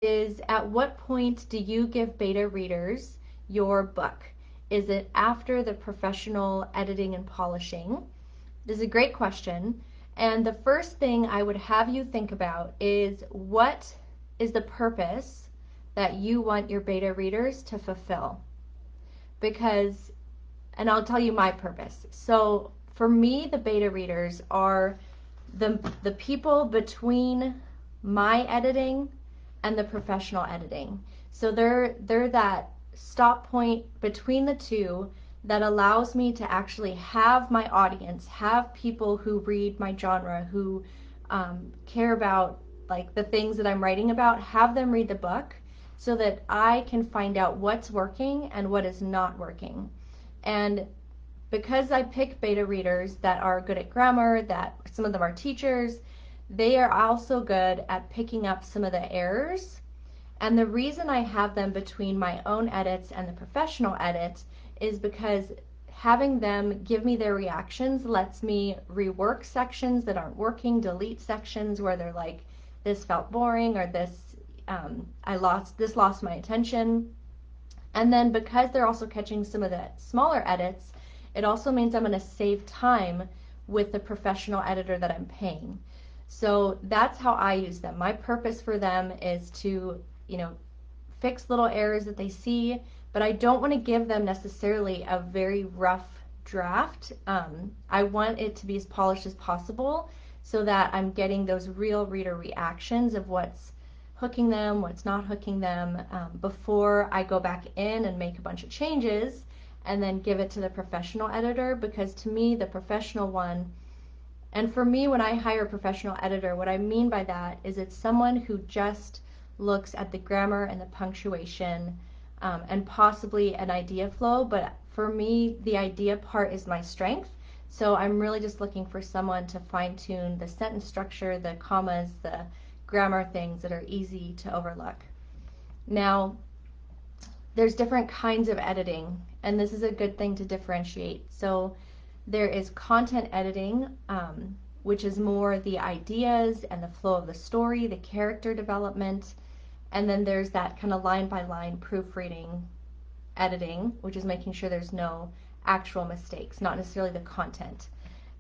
is at what point do you give beta readers your book? Is it after the professional editing and polishing? This is a great question. And the first thing I would have you think about is what is the purpose that you want your beta readers to fulfill? Because, and I'll tell you my purpose. So for me, the beta readers are the people between my editing and the professional editing. So they're that stop point between the two that allows me to actually have my audience, have people who read my genre, who care about like the things that I'm writing about, have them read the book so that I can find out what's working and what is not working. And because I pick beta readers that are good at grammar, that some of them are teachers, they are also good at picking up some of the errors. And the reason I have them between my own edits and the professional edit is because having them give me their reactions lets me rework sections that aren't working, delete sections where they're like, this felt boring, or this lost my attention. And then because they're also catching some of the smaller edits, it also means I'm going to save time with the professional editor that I'm paying. So that's how I use them. My purpose for them is to, fix little errors that they see, but I don't want to give them necessarily a very rough draft. I want it to be as polished as possible so that I'm getting those real reader reactions of what's hooking them, what's not hooking them, before I go back in and make a bunch of changes and then give it to the professional editor. Because to me, the professional one, and for me, when I hire a professional editor, what I mean by that is it's someone who just looks at the grammar and the punctuation, and possibly an idea flow. But for me, the idea part is my strength. So I'm really just looking for someone to fine tune the sentence structure, the commas, the grammar things that are easy to overlook. Now, there's different kinds of editing, and this is a good thing to differentiate. So there is content editing, which is more the ideas and the flow of the story, the character development. And then there's that kind of line by line proofreading editing, which is making sure there's no actual mistakes, not necessarily the content.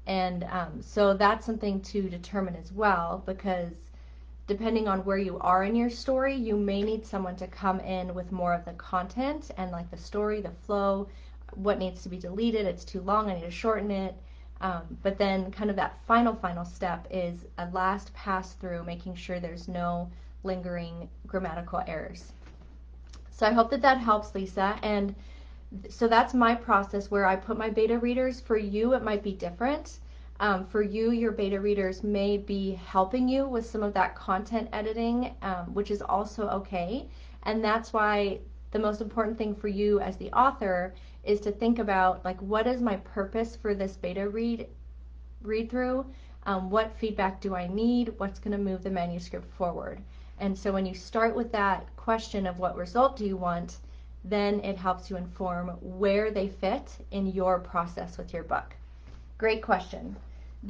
And so that's something to determine as well, because depending on where you are in your story, you may need someone to come in with more of the content and like the story, the flow, what needs to be deleted, it's too long, I need to shorten it. But then kind of that final step is a last pass through, making sure there's no lingering grammatical errors. So I hope that that helps, Lisa. And so that's my process where I put my beta readers. For you, it might be different. For you, your beta readers may be helping you with some of that content editing, which is also okay. And that's why the most important thing for you as the author is to think about, like, what is my purpose for this beta read through? What feedback do I need? What's going to move the manuscript forward? And so when you start with that question of what result do you want, then it helps you inform where they fit in your process with your book. Great question.